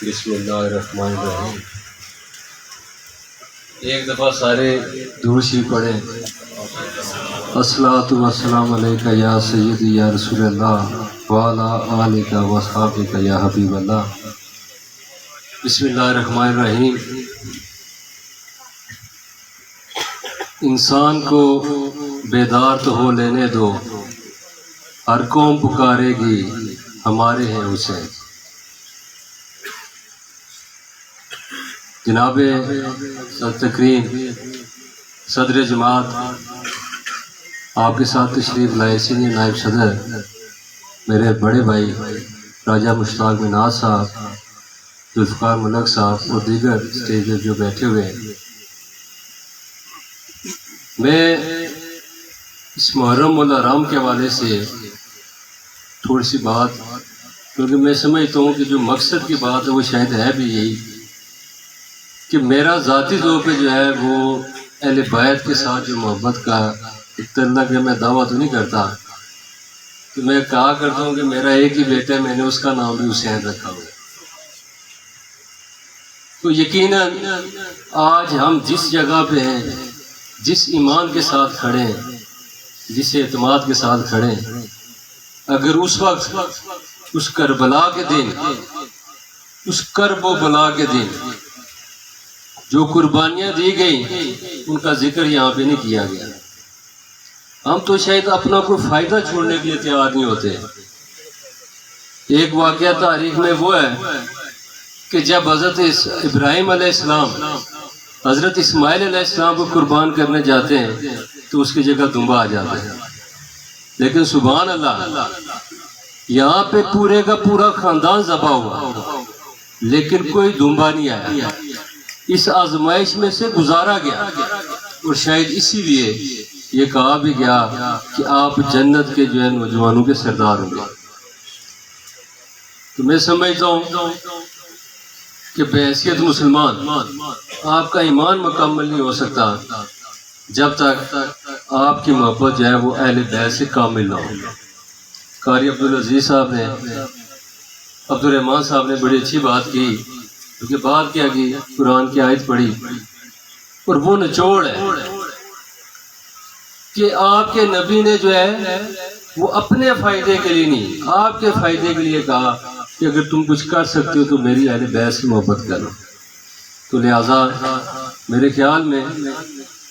بسم اللہ الرحمن الرحیم۔ ایک دفعہ سارے درود شریف پڑھیں۔ الصلاۃ والسلام علیکہ یا سیدی یا رسول اللہ وعلی آلک و اصحابک یا حبیب اللہ۔ بسم اللہ الرحمن الرحیم۔ انسان کو بیدار تو ہو لینے دو، ہر قوم پکارے گی ہمارے ہیں حسین۔ جناب تکریم صدر جماعت آپ کے ساتھ تشریف لائے سینئر نائب صدر میرے بڑے بھائی راجہ مشتاق مناز صاحب، ذوالفقار ملک صاحب اور دیگر اسٹیج پر جو بیٹھے ہوئے ہیں، میں اس محرم الحرام کے حوالے سے تھوڑی سی بات، کیونکہ میں سمجھتا ہوں کہ جو مقصد کی بات ہے وہ شاید ہے بھی یہی کہ میرا ذاتی طور پہ جو ہے وہ اہل بیت کے ساتھ جو محبت کا تعلق ہے، میں دعویٰ تو نہیں کرتا کہ میں کہا کرتا ہوں کہ میرا ایک ہی بیٹا ہے، میں نے اس کا نام بھی حسین رکھا ہوا ہے۔ تو یقیناً آج ہم جس جگہ پہ ہیں، جس ایمان کے ساتھ کھڑے ہیں، جس اعتماد کے ساتھ کھڑے ہیں، اگر اس وقت اس کربلا کے دن، اس کرب و بلا کے دن جو قربانیاں دی گئیں ان کا ذکر یہاں پہ نہیں کیا گیا، ہم تو شاید اپنا کوئی فائدہ چھوڑنے کے لیے تیار نہیں ہوتے۔ ایک واقعہ تاریخ میں وہ ہے کہ جب حضرت ابراہیم علیہ السلام حضرت اسماعیل علیہ السلام کو قربان کرنے جاتے ہیں تو اس کی جگہ دمبا آ جاتا ہے، لیکن سبحان اللہ یہاں پہ پورے کا پورا خاندان ذبح ہوا لیکن کوئی دمبا نہیں آیا۔ اس آزمائش میں سے گزارا گیا اور شاید اسی لیے یہ کہا بھی گیا کہ آپ جنت کے جو ہے نوجوانوں کے سردار ہوں گے۔ تو میں سمجھتا ہوں کہ بحیثیت مسلمان آپ کا ایمان مکمل نہیں ہو سکتا جب تک آپ کی محبت جو ہے وہ اہل بیت سے کامل نہ ہو۔ قاری عبدالعزیز صاحب نے، عبدالرحمن صاحب نے بڑی اچھی بات کی، کیونکہ بات کیا کی قرآن کی آیت پڑھی اور وہ نچوڑ ہے کہ آپ کے نبی نے جو ہے وہ اپنے فائدے کے لیے نہیں، آپ کے فائدے کے لیے کہا کہ اگر تم کچھ کر سکتے ہو تو میری اہل بیت سے محبت کرو۔ تو لہٰذا میرے خیال میں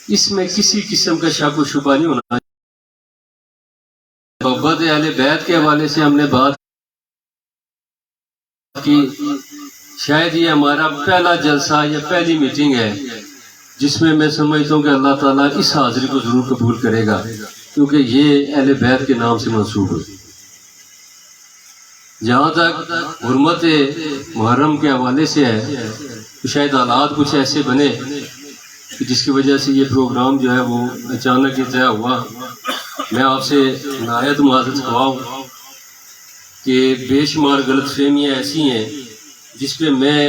اس میں کسی قسم کا شک و شبہ نہیں ہونا چاہیے۔ محبت اہل بیت کے حوالے سے ہم نے بات کی، شاید یہ ہمارا پہلا جلسہ یا پہلی میٹنگ ہے جس میں سمجھتا ہوں کہ اللہ تعالیٰ اس حاضری کو ضرور قبول کرے گا، کیونکہ یہ اہل بیت کے نام سے منسوب ہے۔ جہاں تک حرمت محرم کے حوالے سے ہے تو شاید حالات کچھ ایسے بنے کہ جس کی وجہ سے یہ پروگرام جو ہے وہ اچانک ہی طے ہوا۔ میں آپ سے نہایت معذرت خواہ ہوں کہ بے شمار غلط فہمیاں ایسی ہیں جس پہ میں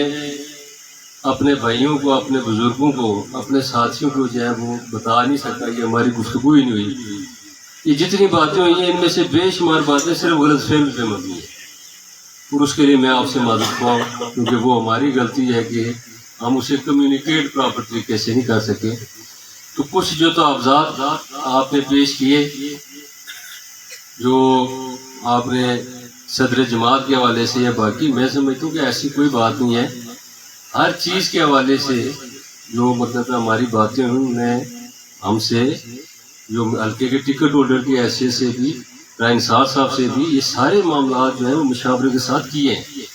اپنے بھائیوں کو، اپنے بزرگوں کو، اپنے ساتھیوں کو جو ہے وہ بتا نہیں سکتا، یہ ہماری گفتگو ہی نہیں ہوئی۔ یہ جتنی باتیں ہوئی ہیں ان میں سے بے شمار باتیں صرف غلط فہمی پہ مبنی ہیں، اور اس کے لیے میں آپ سے معذرت خواہ ہوں، کیونکہ وہ ہماری غلطی ہے کہ ہم اسے کمیونیکیٹ پراپر طریقے سے نہیں کر سکے۔ تو کچھ جو تحفظات آپ نے پیش کیے، جو آپ نے صدر جماعت کے حوالے سے یا باقی، میں سمجھتا ہوں کہ ایسی کوئی بات نہیں ہے۔ ہر چیز کے حوالے سے جو مطلب ہماری باتیں ہوئی، انہوں نے ہم سے جو حلقے کے ٹکٹ ہولڈر کی حیثیت سے بھی، رائن صاحب سے بھی، یہ سارے معاملات جو ہیں وہ مشاورے کے ساتھ کیے ہیں۔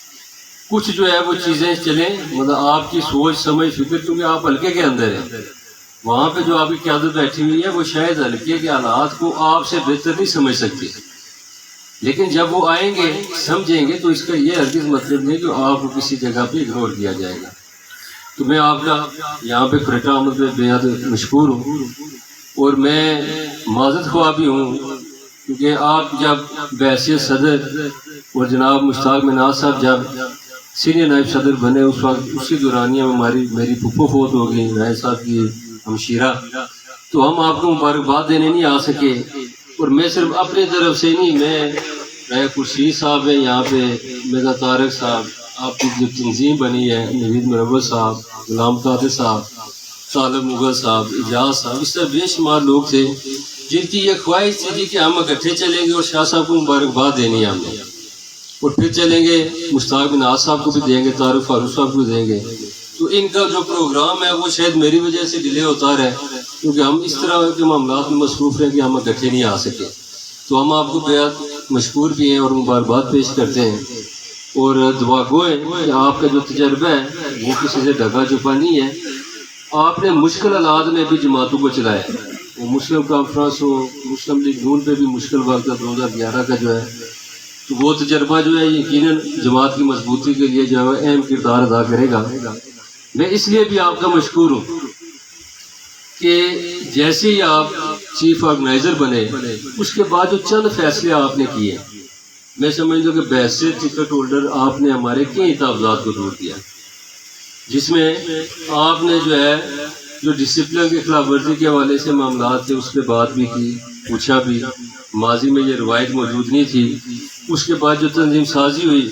کچھ جو ہے وہ چیزیں چلیں مطلب آپ کی سوچ سمجھ فکر، کیونکہ آپ حلقے کے اندر ہیں، وہاں پہ جو آپ کی قیادت بیٹھی ہوئی ہے وہ شاید حلقے کے حالات کو آپ سے بہتر نہیں سمجھ سکتی، لیکن جب وہ آئیں گے سمجھیں گے تو اس کا یہ ہرگز مطلب نہیں کہ آپ کو کسی جگہ پہ اگنور کیا جائے گا۔ تو میں آپ کا یہاں پہ کھٹا آمد پہ بے حد مشکور ہوں، اور میں معذرت خواہ بھی ہوں کیونکہ آپ جب بحیثیت صدر اور جناب مشتاق مناز صاحب جب سینئر نائب صدر بنے، اس وقت اسی دورانیہ میں میری پھپھو فوت ہو گئی، رائے صاحب کی ہمشیرہ، تو ہم آپ کو مبارکباد دینے نہیں آ سکے۔ اور میں صرف اپنی طرف سے نہیں، میں رائے خورشید صاحب ہیں یہاں پہ، میرا طارق صاحب، آپ کی جو تنظیم بنی ہے، نوید مربت صاحب، غلام قادر صاحب، طالب مغل صاحب، اجاز صاحب، اس طرح بے شمار لوگ تھے جن کی یہ خواہش تھی کہ ہم اکٹھے چلیں گے اور شاہ صاحب کو مبارکباد دینی ہے ہم نے، اور پھر چلیں گے مشتاق بن ناز صاحب کو بھی دیں گے، طارق فاروق صاحب کو دیں گے. تو ان کا جو پروگرام ہے وہ شاید میری وجہ سے ڈیلے ہوتا رہے، کیونکہ ہم اس طرح کے معاملات میں مصروف ہیں کہ ہم اکٹھے نہیں آ سکے. تو ہم آپ کو بہت مشکور بھی ہیں اور مبارکباد پیش کرتے ہیں، اور دعا گو ہے کہ آپ کا جو تجربہ ہے وہ کسی سے ڈھکا چھپا نہیں ہے. آپ نے مشکل حالات میں بھی جماعتوں کو چلایا، وہ مسلم کانفرنس ہو، مسلم لیگ نون پہ بھی مشکل وقت تھا 2011 کا جو ہے، تو وہ تجربہ جو ہے یقیناً جماعت کی مضبوطی کے لیے جو ہے اہم کردار ادا کرے گا. میں اس لیے بھی آپ کا مشکور ہوں کہ جیسے ہی آپ چیف آرگنائزر بنے اس کے بعد جو چند فیصلے آپ نے کیے، میں سمجھتا ہوں کہ بحث ٹکٹ ہولڈر آپ نے ہمارے کئی تعوضات کو دور کیا، جس میں آپ نے جو ہے جو ڈسپلن کی خلاف ورزی کے حوالے سے معاملات تھے اس پہ بات بھی کی، پوچھا بھی. ماضی میں یہ روایت موجود نہیں تھی. اس کے بعد جو تنظیم سازی ہوئی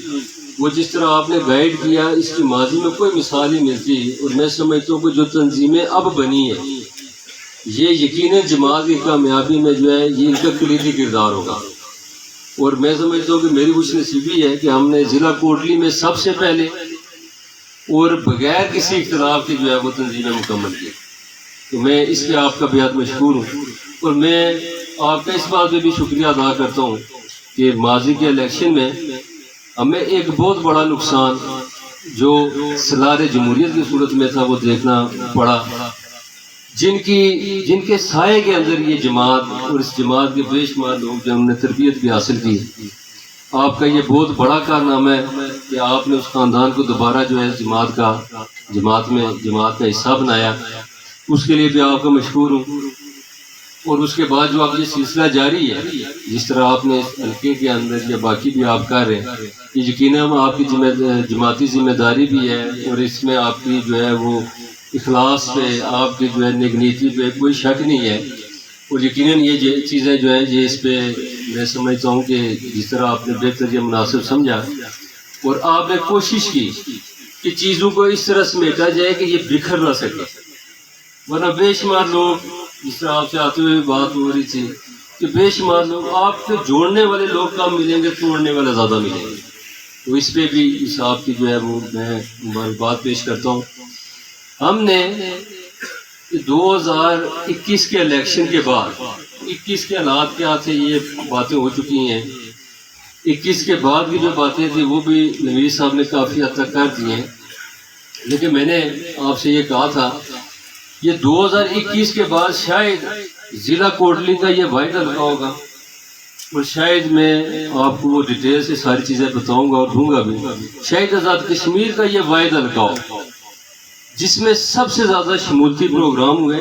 وہ جس طرح آپ نے گائیڈ کیا، اس کی ماضی میں کوئی مثال ہی ملتی. اور میں سمجھتا ہوں کہ جو تنظیمیں اب بنی ہیں یہ یقیناً جماعت کی کامیابی میں جو ہے یہ ان کا کلیدی کردار ہوگا. اور میں سمجھتا ہوں کہ میری خوش نصیبی ہے کہ ہم نے ضلع کوٹلی میں سب سے پہلے اور بغیر کسی اختلاف کے جو ہے وہ تنظیمیں مکمل کی. تو میں اس لیے آپ کا بہت مشکور ہوں، اور میں آپ کا اس بات پہ بھی شکریہ ادا کرتا ہوں کہ ماضی کے الیکشن میں ہمیں ایک بہت بڑا نقصان جو سالار جمہوریت کی صورت میں تھا وہ دیکھنا پڑا، جن کے سائے کے اندر یہ جماعت اور اس جماعت کے بے شمار لوگ جو ہم نے تربیت بھی حاصل کی. آپ کا یہ بہت بڑا کارنامہ ہے کہ آپ نے اس خاندان کو دوبارہ جو ہے جماعت کا حصہ بنایا. اس کے لیے بھی آپ کا مشکور ہوں. اور اس کے بعد جو آپ یہ سلسلہ جاری ہے، جس طرح آپ نے اس حلقے کے اندر یا باقی بھی آپ کر رہے ہیں، یہ یقیناً آپ کی جماعتی ذمہ داری بھی ہے، اور اس میں آپ کی جو ہے وہ اخلاص پہ، آپ کی جو ہے نیک نیتی پہ کوئی شک نہیں ہے. اور یقیناً یہ چیزیں جو ہے یہ اس پہ میں سمجھتا ہوں کہ جس طرح آپ نے بہتر یہ مناسب سمجھا اور آپ نے کوشش کی کہ چیزوں کو اس طرح سمیٹا جائے کہ یہ بکھر نہ سکے. ورنہ بے شمار لوگ، جس طرح آپ سے آتے ہوئے بات ہو رہی تھی کہ بے شمار لوگ، آپ سے جوڑنے والے لوگ کم ملیں گے، توڑنے والے زیادہ ملیں گے. تو اس پہ بھی اس آپ کی جو ہے وہ میں مبارکباد پیش کرتا ہوں. ہم نے 2021 کے الیکشن کے بعد، 21 کے حالات کیا تھے یہ باتیں ہو چکی ہیں، 21 کے بعد کی جو باتیں تھیں وہ بھی نوید صاحب نے کافی حد تک کر دی ہیں. لیکن میں نے آپ سے یہ کہا تھا یہ 2021 کے بعد شاید ضلع کوٹلی کا یہ واحد حلقہ ہوگا، اور شاید میں آپ کو وہ ڈیٹیل سے ساری چیزیں بتاؤں گا اور دوں گا بھی. شاید آزاد کشمیر کا یہ واحد حلقہ ہوگا جس میں سب سے زیادہ شمولتی پروگرام ہوئے،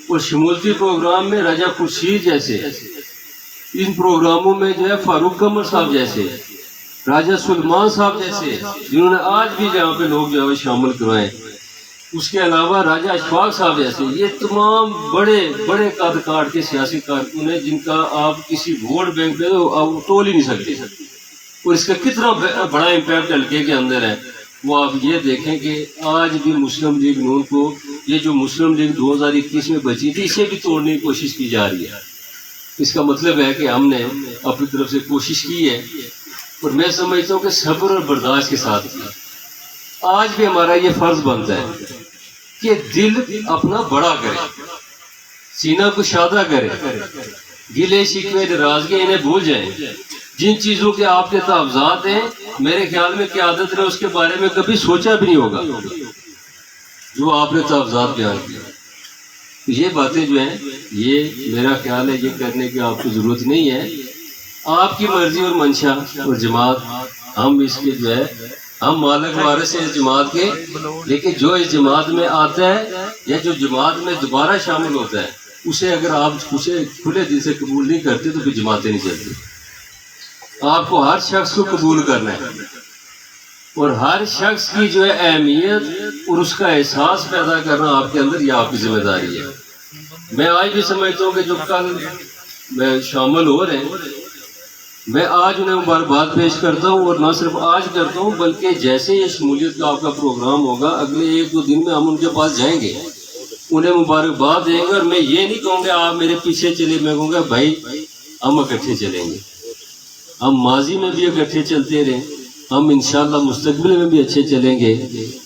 اور شمولتی پروگرام میں راجہ خورشید جیسے، ان پروگراموں میں جو ہے فاروق قمر صاحب جیسے، راجہ سلمان صاحب جیسے، جنہوں نے آج بھی جہاں پہ لوگ جو ہے شامل کروائے. اس کے علاوہ راجہ اشفاق صاحب جیسے، یہ تمام بڑے بڑے قد کاٹ کے سیاسی کارکن ہیں جن کا آپ کسی ووٹ بینک پہ آپ تول ہی نہیں سکتے. اور اس کا کتنا بڑا امپیکٹ حلقے کے اندر ہے وہ آپ یہ دیکھیں کہ آج بھی مسلم لیگ نون کو یہ جو مسلم لیگ 2021 میں بچی تھی اسے بھی توڑنے کی کوشش کی جا رہی ہے. اس کا مطلب ہے کہ ہم نے اپنی طرف سے کوشش کی ہے، اور میں سمجھتا ہوں کہ صبر اور برداشت کے ساتھ کی. آج بھی ہمارا یہ فرض بنتا ہے کہ دل اپنا بڑا کرے، سینہ کشادہ کرے، گلے شکوے ناراضگی انہیں بھول جائیں. جن چیزوں کے آپ کے تحفظات ہیں میرے خیال میں قیادت نے اس کے بارے میں کبھی سوچا بھی نہیں ہوگا جو آپ نے تحفظات بیان کیا. یہ باتیں جو ہیں یہ میرا خیال ہے یہ کرنے کی آپ کو ضرورت نہیں ہے. آپ کی مرضی اور منشا اور جماعت، ہم اس کے جو ہے ہم مالک وارث ہیں اس جماعت کے، لیکن جو اس جماعت میں آتا ہے یا جو جماعت میں دوبارہ شامل ہوتا ہے اسے اگر آپ اسے کھلے دل سے قبول نہیں کرتے تو پھر جماعتیں نہیں چلتی. آپ کو ہر شخص کو قبول کرنا ہے اور ہر شخص کی جو ہے اہمیت اور اس کا احساس پیدا کرنا آپ کے اندر یہ آپ کی ذمہ داری ہے. میں آج بھی سمجھتا ہوں کہ جو کل میں شامل ہو رہے ہیں میں آج انہیں مبارکباد پیش کرتا ہوں، اور نہ صرف آج کرتا ہوں بلکہ جیسے یہ شمولیت کا آپ کا پروگرام ہوگا اگلے 1-2 دن میں ہم ان کے پاس جائیں گے، انہیں مبارکباد دیں گے، اور میں یہ نہیں کہوں گا آپ میرے پیچھے چلے، میں کہوں گا بھائی ہم اکٹھے چلیں گے، ہم ماضی میں بھی اکٹھے چلتے رہیں، ہم انشاءاللہ مستقبل میں بھی اچھے چلیں گے۔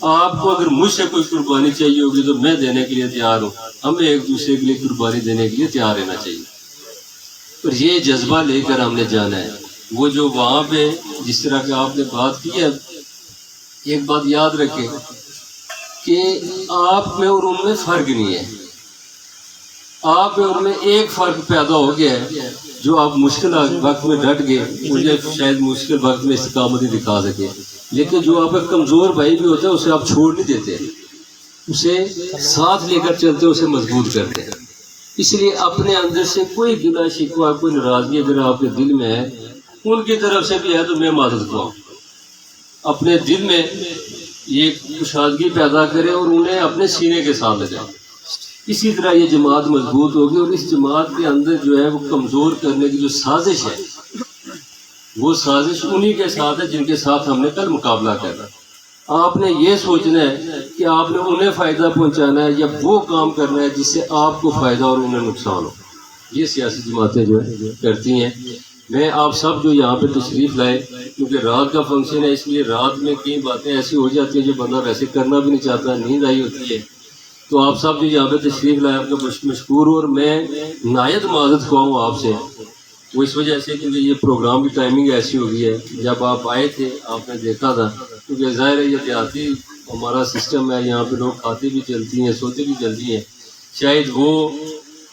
آپ کو اگر مجھ سے کوئی قربانی چاہیے ہوگی تو میں دینے کے لیے تیار ہوں، ہمیں ایک دوسرے کے لیے قربانی دینے کے لیے تیار رہنا چاہیے، اور یہ جذبہ لے کر ہم نے جانا ہے۔ وہ جو وہاں پہ جس طرح کہ آپ نے بات کی ہے، ایک بات یاد رکھیں کہ آپ میں اور ان میں فرق نہیں ہے، آپ اور میں ایک فرق پیدا ہو گیا ہے، جو آپ مشکل وقت میں ڈٹ گئے، مجھے شاید مشکل وقت میں استقامت نہیں دکھا سکے، لیکن جو آپ کا کمزور بھائی بھی ہوتا ہے اسے آپ چھوڑ نہیں دیتے، اسے ساتھ لے کر چلتے، اسے مضبوط کرتے ہیں۔ اس لیے اپنے اندر سے کوئی گلہ شکوہ، کوئی ناراضگی اگر آپ کے دل میں ہے، ان کی طرف سے بھی ہے تو میں معذرت خواہ، اپنے دل میں یہ کشادگی پیدا کرے اور انہیں اپنے سینے کے ساتھ لگائے، اسی طرح یہ جماعت مضبوط ہوگی، اور اس جماعت کے اندر جو ہے وہ کمزور کرنے کی جو سازش ہے، وہ سازش انہی کے ساتھ ہے جن کے ساتھ ہم نے کل مقابلہ کرنا۔ آپ نے یہ سوچنا ہے کہ آپ نے انہیں فائدہ پہنچانا ہے یا وہ کام کرنا ہے جس سے آپ کو فائدہ اور انہیں نقصان ہو۔ یہ سیاسی جماعتیں جو ہے کرتی ہیں۔ میں آپ سب جو یہاں پہ تشریف لائے، کیونکہ رات کا فنکشن ہے، اس لیے رات میں کئی باتیں ایسی ہو جاتی ہیں جو بندہ ویسے کرنا بھی نہیں چاہتا، نیند آئی ہوتی ہے، تو آپ سب جو یہاں پہ تشریف لائے آپ کا مشکور ہوں، اور میں نہایت معذرت خواہ ہوں آپ سے، وہ اس وجہ سے کیونکہ یہ پروگرام کی ٹائمنگ ایسی ہو گئی ہے۔ جب آپ آئے تھے آپ نے دیکھا تھا، کیونکہ ظاہر ہے یہ دیہاتی ہمارا سسٹم ہے، یہاں پہ لوگ کھاتے بھی چلتی ہیں، سوتے بھی چلتی ہیں، شاید وہ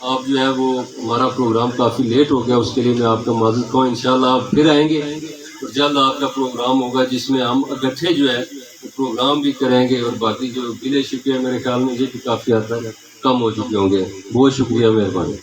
آپ جو ہے وہ ہمارا پروگرام کافی لیٹ ہو گیا، اس کے لیے میں آپ کا معذرت خواہ ہوں۔ انشاءاللہ آپ پھر آئیں گے، اور جلد آپ کا پروگرام ہوگا جس میں ہم اکٹھے جو ہے وہ پروگرام بھی کریں گے، اور باقی جو گلے شکوے میرے خیال میں یہ بھی کافی حد تک کم ہو چکے ہوں گے۔ بہت شکریہ، مہربانی۔